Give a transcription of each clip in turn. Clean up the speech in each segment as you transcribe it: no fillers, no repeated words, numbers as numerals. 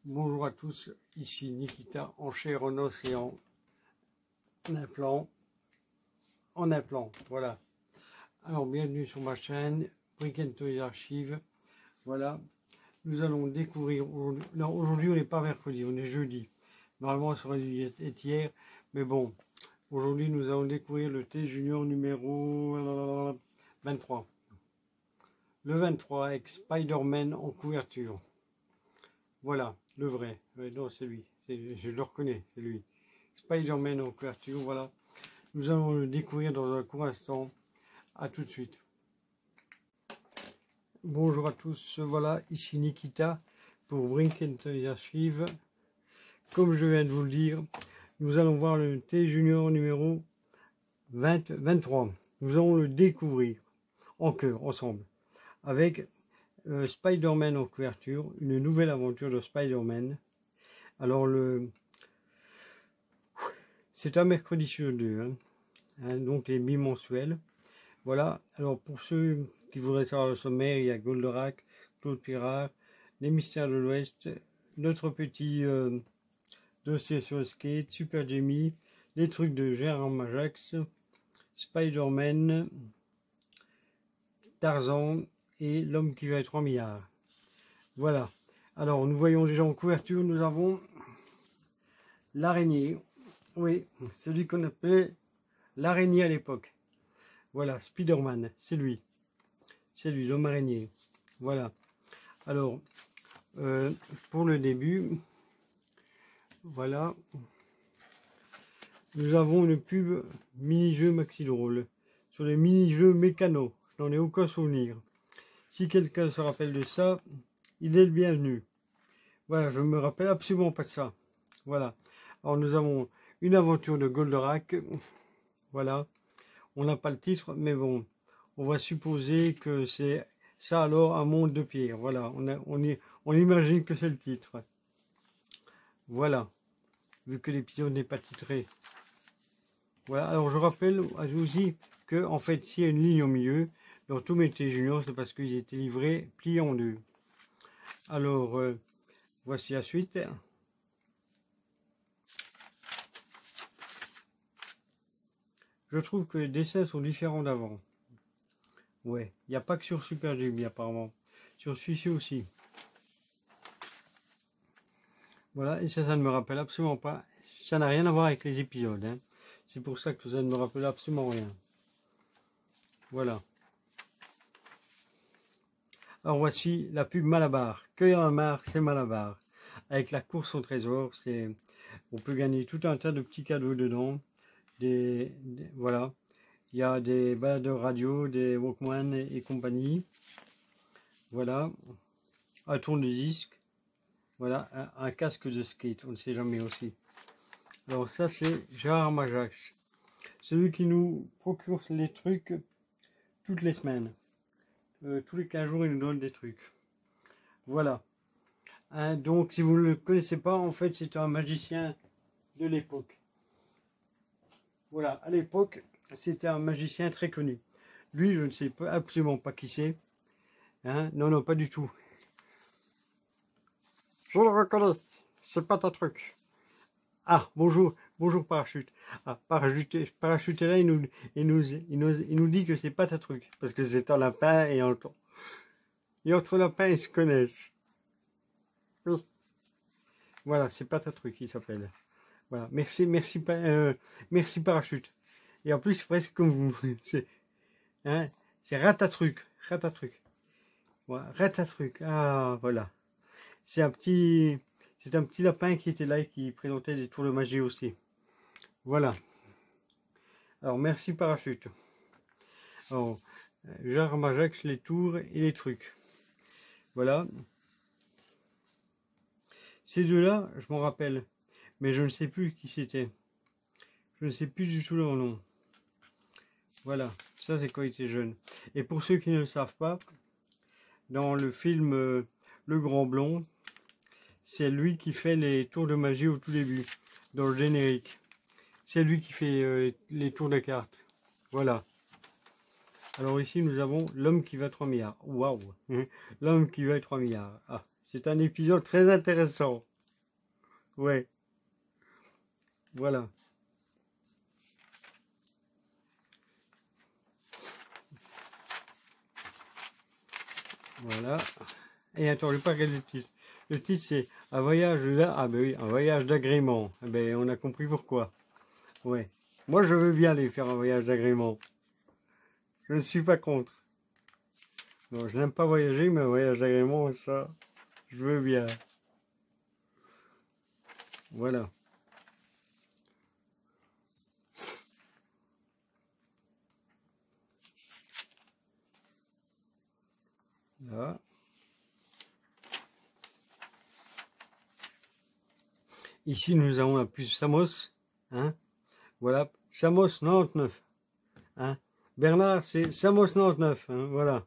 Bonjour à tous, ici Nikita en chair, en os et en implant. Voilà. Alors bienvenue sur ma chaîne, Brick & Toys Archives. Voilà, nous allons découvrir, aujourd'hui on n'est pas mercredi, on est jeudi. Normalement ça aurait dû être hier, mais bon, aujourd'hui nous allons découvrir le T Junior numéro 23. Le 23 avec Spider-Man en couverture. Voilà, le vrai. Non, c'est lui. Je le reconnais, c'est lui. Spider-Man en couverture, voilà. Nous allons le découvrir dans un court instant. À tout de suite. Bonjour à tous, voilà, ici Nikita pour Brick & Toys Archives. Comme je viens de vous le dire, nous allons voir le T Junior numéro 23. Nous allons le découvrir en cœur, ensemble, avec Spider-Man en couverture, une nouvelle aventure de Spider-Man. Alors c'est un mercredi sur deux, donc les bimensuels. Voilà, alors pour ceux qui voudraient savoir le sommaire, il y a Goldorak, Claude Pirard, les mystères de l'Ouest, notre petit dossier sur le skate, Super Jamie, les trucs de Gérard Majax, Spider-Man, Tarzan et l'homme qui va être 3 milliards. Voilà, alors nous voyons déjà en couverture, nous avons l'araignée. Oui, celui qu'on appelait l'araignée à l'époque. Voilà, Spider-Man, c'est lui, l'homme araignée. Voilà. Alors, pour le début, voilà, nous avons une pub mini-jeu Maxi Drôle sur les mini-jeux mécano. Je n'en ai aucun souvenir. Si quelqu'un se rappelle de ça, il est le bienvenu. Voilà, je ne me rappelle absolument pas de ça. Voilà. Alors, nous avons une aventure de Goldorak. Voilà. On n'a pas le titre, mais bon, on va supposer que c'est ça alors, un monde de pierre. Voilà, on imagine que c'est le titre. Voilà, vu que l'épisode n'est pas titré. Voilà, alors je rappelle aussi que en fait, s'il y a une ligne au milieu, dans tous mes T Junior, c'est parce qu'ils étaient livrés pliés en deux. Alors, voici la suite. Je trouve que les dessins sont différents d'avant. Ouais, il n'y a pas que sur Super Jamie apparemment. Sur celui-ci aussi. Voilà, et ça ne me rappelle absolument pas. Ça n'a rien à voir avec les épisodes. C'est pour ça que ça ne me rappelle absolument rien. Voilà. Alors voici la pub Malabar. Cueillir un mar, c'est Malabar. Avec la course au trésor, on peut gagner tout un tas de petits cadeaux dedans. Voilà. Il y a des baladeurs radio, des Walkman et compagnie. Voilà. Un tourne-disque. Voilà. Un casque de skate. On ne sait jamais aussi. Alors ça, c'est Gérard Majax. Celui qui nous procure les trucs toutes les semaines. Tous les 15 jours, il nous donne des trucs. Voilà. Donc, si vous ne le connaissez pas, en fait, c'est un magicien de l'époque. Voilà. À l'époque, c'était un magicien très connu. Lui, je ne sais absolument pas qui c'est. Non, non, pas du tout. Je le reconnais. C'est pas ton truc. Ah, bonjour, bonjour Parachute. Ah, Parachute est là, il nous dit que c'est pas ta truc. Parce que c'est un lapin et entre lapins, ils se connaissent. Oui. Voilà, c'est pas ta truc, il s'appelle. Voilà, merci Parachute. Et en plus, c'est presque comme vous. C'est Ratatruc. Voilà, Ratatruc. Ah, voilà. C'est un petit lapin qui était là et qui présentait des tours de magie aussi. Voilà. Alors, merci Parachute. Alors, Gérard Majax, les tours et les trucs. Voilà. Ces deux-là, je m'en rappelle. Mais je ne sais plus qui c'était. Je ne sais plus du tout leur nom. Voilà. Ça, c'est quand il était jeune. Et pour ceux qui ne le savent pas, dans le film Le Grand Blond, c'est lui qui fait les tours de magie au tout début, dans le générique. C'est lui qui fait les tours de cartes. Voilà. Alors ici, nous avons l'homme qui va 3 milliards. Waouh. L'homme qui va 3 milliards. Ah, c'est un épisode très intéressant. Ouais, voilà. Voilà. Et attends, je vais pas regarder le titre. Le titre, c'est un voyage ah ben oui, un voyage d'agrément. Eh ben, on a compris pourquoi. Ouais. Moi, je veux bien aller faire un voyage d'agrément. Je ne suis pas contre. Non, je n'aime pas voyager, mais un voyage d'agrément, ça, je veux bien. Voilà. Là. Ici, nous avons la puce Samos. Hein. Voilà. Samos 99. Hein. Bernard, c'est Samos 99. Hein. Voilà.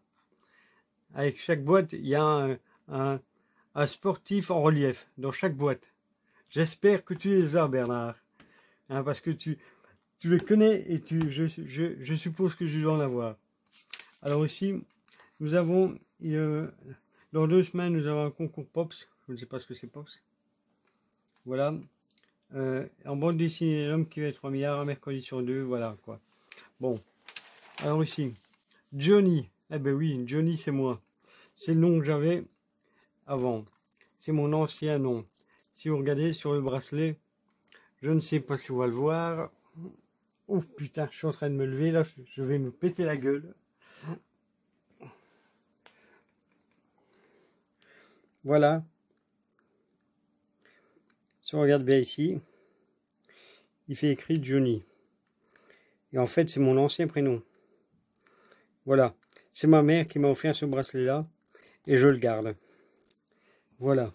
Avec chaque boîte, il y a un sportif en relief dans chaque boîte. J'espère que tu les as, Bernard. Hein, parce que tu les connais et je suppose que je dois en avoir. Alors ici, nous avons, dans 2 semaines, nous avons un concours Pops. Je ne sais pas ce que c'est Pops. Voilà. En bande dessinée, l'homme qui va être 3 milliards, un mercredi sur 2, voilà quoi. Bon. Alors ici, Johnny. Eh ben oui, Johnny c'est moi. C'est le nom que j'avais avant. C'est mon ancien nom. Si vous regardez sur le bracelet, je ne sais pas si on va le voir. Oh putain, je suis en train de me lever là, je vais me péter la gueule. Voilà. Si on regarde bien ici, il fait écrit Johnny. Et en fait, c'est mon ancien prénom. Voilà. C'est ma mère qui m'a offert ce bracelet-là. Et je le garde. Voilà.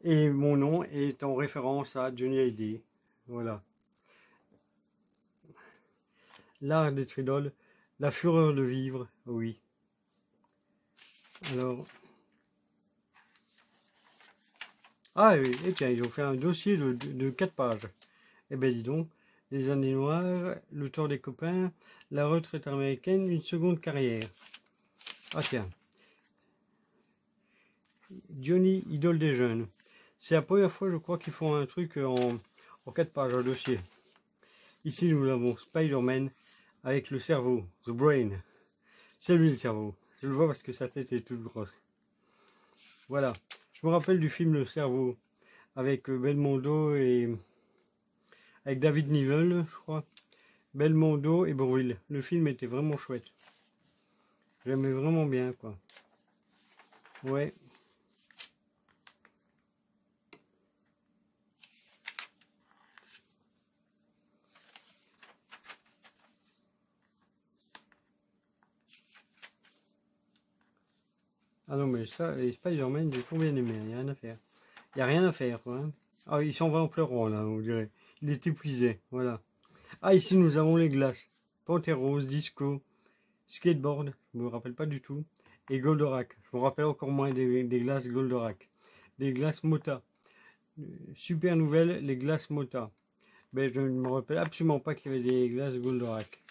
Et mon nom est en référence à Johnny Hallyday. Voilà. L'art d'être idole. La fureur de vivre. Oui. Alors. Ah oui, et tiens, ils ont fait un dossier de 4 pages. Eh ben dis donc. Les années noires, le tort des copains, la retraite américaine, une seconde carrière. Ah tiens. Johnny, idole des jeunes. C'est la première fois, je crois, qu'ils font un truc en 4 pages, un dossier. Ici, nous avons Spider-Man avec le cerveau, the brain. C'est lui le cerveau. Je le vois parce que sa tête est toute grosse. Voilà. Je me rappelle du film Le Cerveau avec Belmondo et avec David Niven, je crois. Belmondo et Brühl. Le film était vraiment chouette. J'aimais vraiment bien, quoi. Ouais. Ah non, mais ça, les Spider-Man, j'ai toujours bien aimé, il n'y a rien à faire. Il n'y a rien à faire, quoi. Hein. Ah, il s'en va en pleurant, là, on dirait. Il est épuisé, voilà. Ah, ici, nous avons les glaces. Panthérose, Disco, Skateboard, je ne me rappelle pas du tout. Et Goldorak, je me rappelle encore moins des glaces Goldorak. Les glaces Mota. Super nouvelle, les glaces Mota. Ben, je ne me rappelle absolument pas qu'il y avait des glaces Goldorak.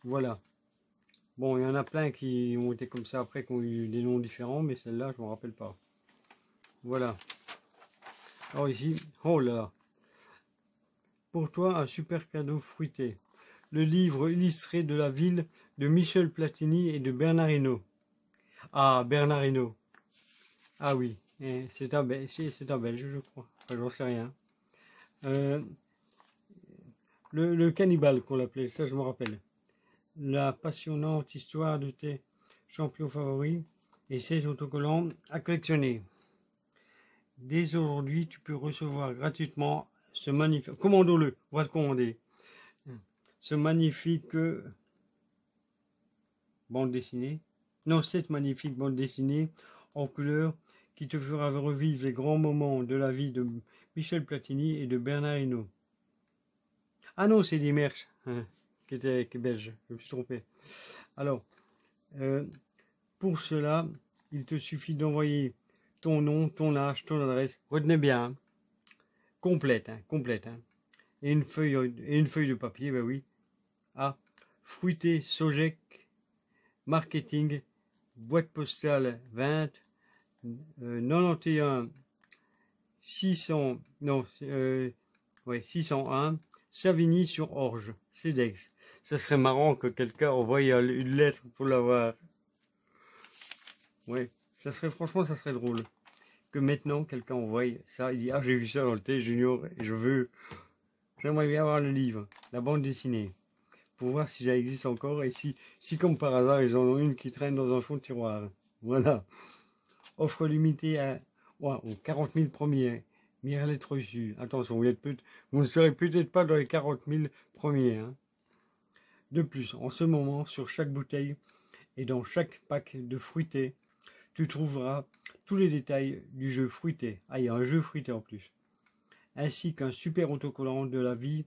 Voilà. Bon, il y en a plein qui ont été comme ça après, qui ont eu des noms différents, mais celle-là, je ne me rappelle pas. Voilà. Alors ici, oh là là. Pour toi, un super cadeau fruité. Le livre illustré de la ville de Michel Platini et de Bernard Hinault. Ah, Bernard Hinault. Ah oui, c'est un Belge, je crois. Enfin, j'en sais rien. Le cannibale qu'on l'appelait, ça je me rappelle. La passionnante histoire de tes champions favoris et ses autocollants à collectionner. Dès aujourd'hui, tu peux recevoir gratuitement ce magnifique... Commandons-le, on va le commander. Ce magnifique bande dessinée. Non, cette magnifique bande dessinée en couleur qui te fera revivre les grands moments de la vie de Michel Platini et de Bernard Hinault. Ah non, c'est Diemers, hein, qui est belge, je me suis trompé. Alors, pour cela, il te suffit d'envoyer ton nom, ton âge, ton adresse, retenez bien, hein, complète, hein, et une feuille de papier, ben oui, à Fruité Sogec, marketing, boîte postale 20, 91 600, non, ouais, 601, Savigny-sur-Orge, CEDEX. Ça serait marrant que quelqu'un envoie une lettre pour l'avoir. Ouais, ça serait, franchement, ça serait drôle. Que maintenant, quelqu'un envoie ça, il dit, ah, j'ai vu ça dans le T Junior, et j'aimerais bien avoir le livre, la bande dessinée, pour voir si ça existe encore, et si comme par hasard, ils en ont une qui traîne dans un fond de tiroir. Voilà. Offre limitée aux 40 000 premiers. Mire lettre reçue. Attention, vous ne serez peut-être pas dans les 40 000 premiers. Hein. De plus, en ce moment, sur chaque bouteille et dans chaque pack de fruité, tu trouveras tous les détails du jeu fruité. Ah, il y a un jeu fruité en plus. Ainsi qu'un super autocollant de la vie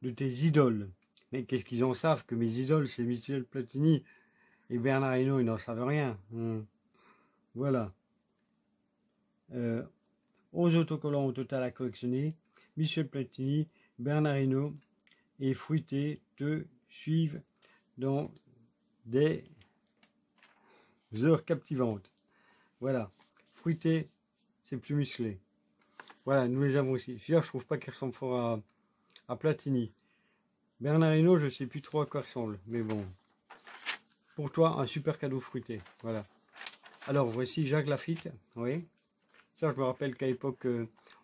de tes idoles. Mais qu'est-ce qu'ils en savent que mes idoles, c'est Michel Platini et Bernard Hinault, ils n'en savent rien. Voilà. 11 autocollants au total à collectionner. Michel Platini, Bernard Hinault et Fruité te suivent dans des heures captivantes. Voilà. Fruité, c'est plus musclé. Voilà, nous les avons aussi. Celui-là, je trouve pas qu'il ressemble fort à Platini. Bernard Hinault, je sais plus trop à quoi il ressemble. Mais bon. Pour toi, un super cadeau fruité. Voilà. Alors, voici Jacques Lafitte. Oui. Ça, je me rappelle qu'à l'époque,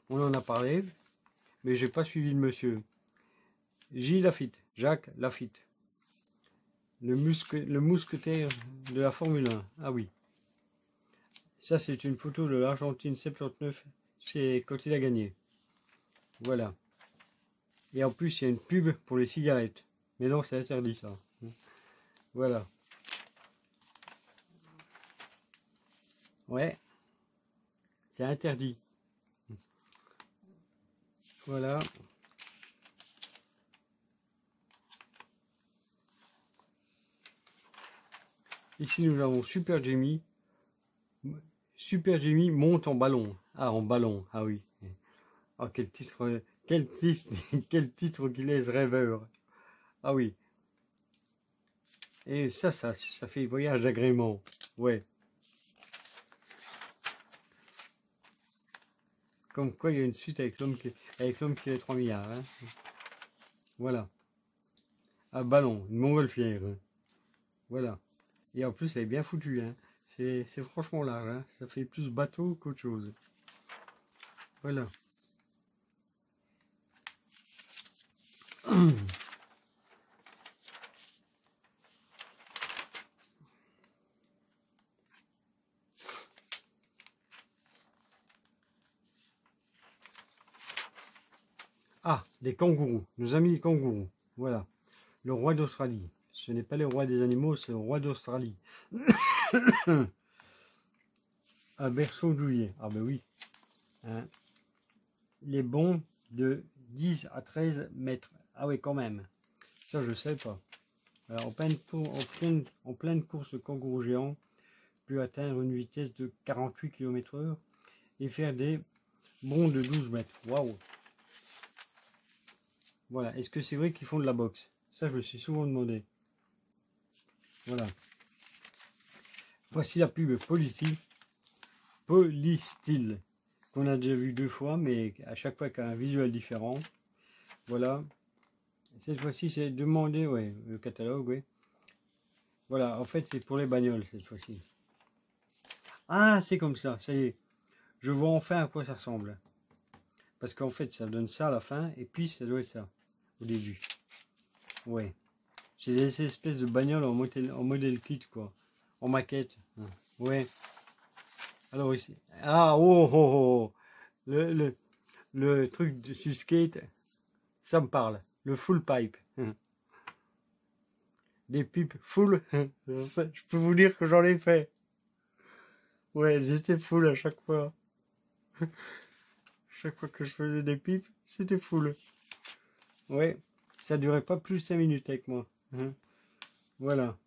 on en a parlé. Mais j'ai pas suivi le monsieur. J. Lafitte. Jacques Lafitte. Le mousquetaire de la Formule 1. Ah oui. Ça, c'est une photo de l'Argentine 79. C'est quand il a gagné. Voilà. Et en plus, il y a une pub pour les cigarettes. Mais non, c'est interdit ça. Voilà. Ouais. C'est interdit. Voilà. Ici, nous avons Super Jamie. Super Jamie monte en ballon. Ah, en ballon. Ah oui. Ah, quel titre, quel titre qu'il est, ce rêveur. Ah oui. Et ça fait voyage d'agrément. Ouais. Comme quoi, il y a une suite avec l'homme qui a 3 milliards. Hein. Voilà. Un ballon, une montgolfière. Hein. Voilà. Et en plus, elle est bien foutue. Hein. C'est franchement large. Hein. Ça fait plus bateau qu'autre chose. Voilà. Ah, les kangourous, nos amis les kangourous. Voilà. Le roi d'Australie. Ce n'est pas le roi des animaux, c'est le roi d'Australie. Un berceau douillet. Ah ben oui. Hein. Les bons de 10 à 13 mètres. Ah oui, quand même. Ça, je sais pas. Alors, en pleine course kangourou géant, peut atteindre une vitesse de 48 km/h et faire des bonds de 12 mètres. Waouh! Voilà. Est-ce que c'est vrai qu'ils font de la boxe? Ça, je me suis souvent demandé. Voilà. Voici la pub Polystyle, qu'on a déjà vu 2 fois, mais à chaque fois qu'un visuel différent. Voilà. Cette fois-ci, c'est demandé, ouais, le catalogue, ouais. Voilà, en fait, c'est pour les bagnoles, cette fois-ci. Ah, c'est comme ça y est. Je vois enfin à quoi ça ressemble. Parce qu'en fait, ça donne ça à la fin, et puis ça doit être ça, au début. Ouais. C'est des espèces de bagnoles en modèle kit, quoi. En maquette. Ouais. Alors ici. Ah, oh, oh, oh. Le truc du skate, ça me parle. Le full pipe. Des pipes full. Je peux vous dire que j'en ai fait. Ouais, j'étais full à chaque fois. Chaque fois que je faisais des pipes, c'était full. Ouais, ça durait pas plus 5 minutes avec moi. Voilà.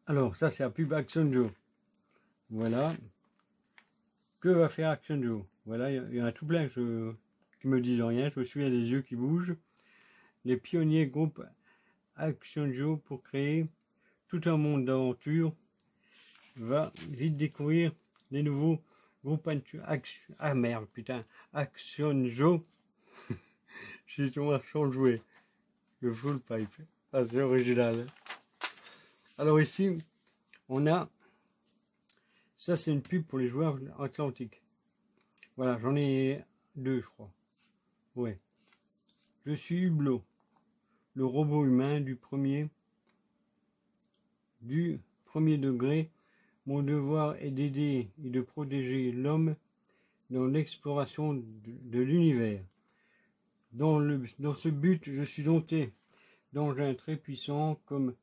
Alors, ça, c'est la pub Action Joe. Voilà. Que va faire Action Joe? Voilà, il y en a tout plein qui me disent rien. Je me souviens des yeux qui bougent. Les pionniers groupe Action Joe pour créer tout un monde d'aventure va vite découvrir les nouveaux groupes ah merde, putain, Action Joe. J'ai ton marchand joué. Le full pipe. Ah, c'est original. Alors ici, on a... Ça, c'est une pub pour les joueurs atlantiques. Voilà, j'en ai 2, je crois. Ouais. Je suis Hublot, le robot humain du premier degré. Mon devoir est d'aider et de protéger l'homme dans l'exploration de l'univers. Dans ce but, je suis doté d'engins très puissants comme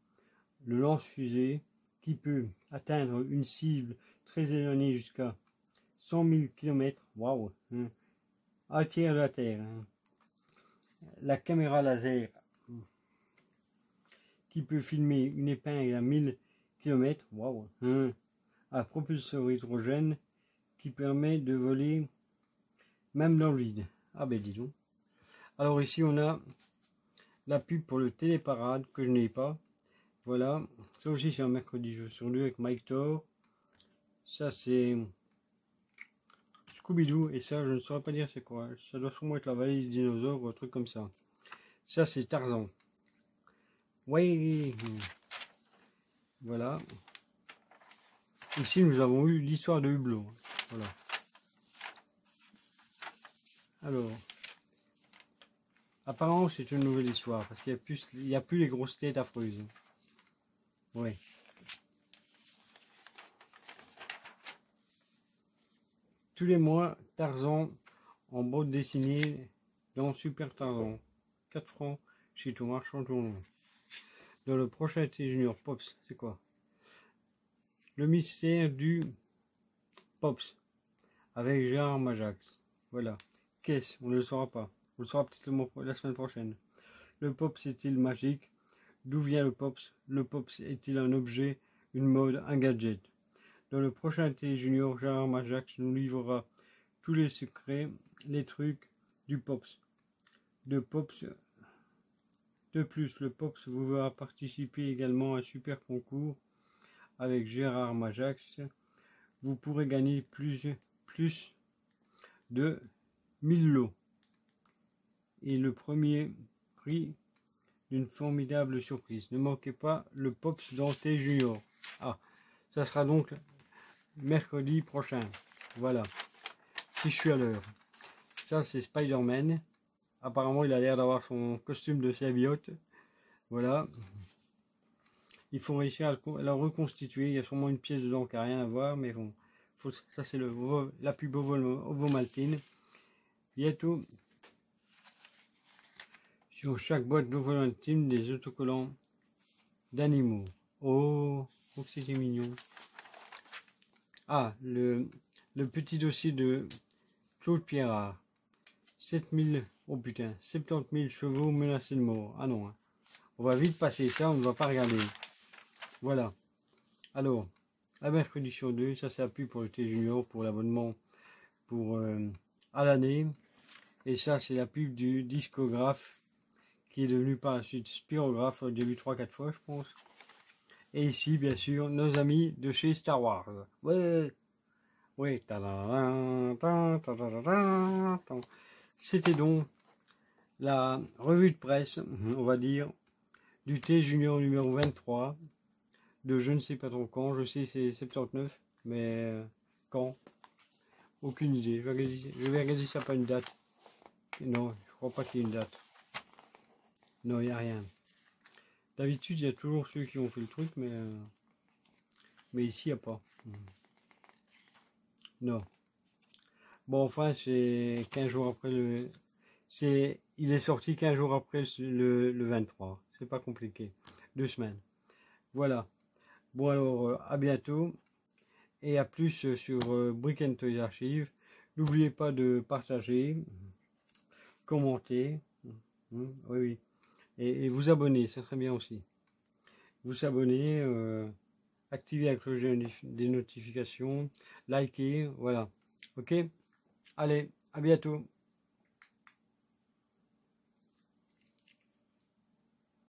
le lance-fusée qui peut atteindre une cible très éloignée jusqu'à 100 000 km. Waouh, hein, à tiers de la Terre. Hein. La caméra laser qui peut filmer une épingle à 1000 km. Waouh, hein, à propulseur hydrogène qui permet de voler même dans le vide. Ah ben dis donc. Alors ici on a la pub pour le téléparade que je n'ai pas. Voilà, ça aussi c'est un mercredi jeu sur 2 avec Mike Thor. Ça c'est Scooby-Doo et ça je ne saurais pas dire c'est quoi. Ça doit sûrement être la vallée des dinosaures ou un truc comme ça. Ça c'est Tarzan. Ouais. Voilà. Ici nous avons eu l'histoire de Hublot. Voilà. Alors, apparemment c'est une nouvelle histoire parce qu'il n'y a plus les grosses têtes affreuses. Ouais. Tous les mois, Tarzan en bande dessinée dans Super Tarzan. 4 francs chez ton marchand journal. Dans le prochain T Junior Pops, c'est quoi? Le mystère du Pops avec Gérard Majax. Voilà. Qu'est-ce? On ne le saura pas. On le saura peut-être la semaine prochaine. Le Pops est-il magique? D'où vient le Pops? Le Pops est-il un objet, une mode, un gadget? Dans le prochain T Junior, Gérard Majax nous livrera tous les secrets, les trucs du Pops. De plus, le Pops vous verra participer également à un super concours avec Gérard Majax. Vous pourrez gagner plus de 1000 lots. Et le premier prix d'une formidable surprise. Ne manquez pas le Pops dans T Junior. Ah, ça sera donc mercredi prochain. Voilà. Si je suis à l'heure. Ça c'est Spider-Man. Apparemment il a l'air d'avoir son costume de symbiote. Voilà. Il faut réussir à la reconstituer. Il y a sûrement une pièce dedans qui n'a rien à voir. Mais bon. Ça c'est la pub Ovomaltine. Bientôt. Sur chaque boîte d'Ovomaltine des autocollants d'animaux. Oh c'était mignon. Ah, le petit dossier de Claude Pierrard. 7000, oh putain, 70 000 chevaux menacés de mort. Ah non, hein. On va vite passer ça, on ne va pas regarder. Voilà. Alors, à mercredi sur 2, ça c'est la pub pour le T Junior, pour l'abonnement pour à l'année. Et ça c'est la pub du discographe qui est devenu par la suite spirographe. J'ai vu 3-4 fois je pense. Et ici bien sûr nos amis de chez Star Wars. Ouais. Oui. C'était donc la revue de presse, on va dire, du T Junior numéro 23, de je ne sais pas trop quand, je sais c'est 79, mais quand? Aucune idée, je vais regarder ça pas une date. Non, je crois pas qu'il y ait une date. Non, il n'y a rien. D'habitude, il y a toujours ceux qui ont fait le truc, mais ici, il n'y a pas. Non. Bon, enfin, c'est 15 jours après il est sorti 15 jours après le 23. C'est pas compliqué. 2 semaines. Voilà. Bon, alors, à bientôt. Et à plus sur Brick and Toys Archive. N'oubliez pas de partager, commenter. Oui. Et vous abonner, ça serait bien aussi. Vous abonner, activer la cloche des notifications, liker, voilà. Ok? Allez, à bientôt.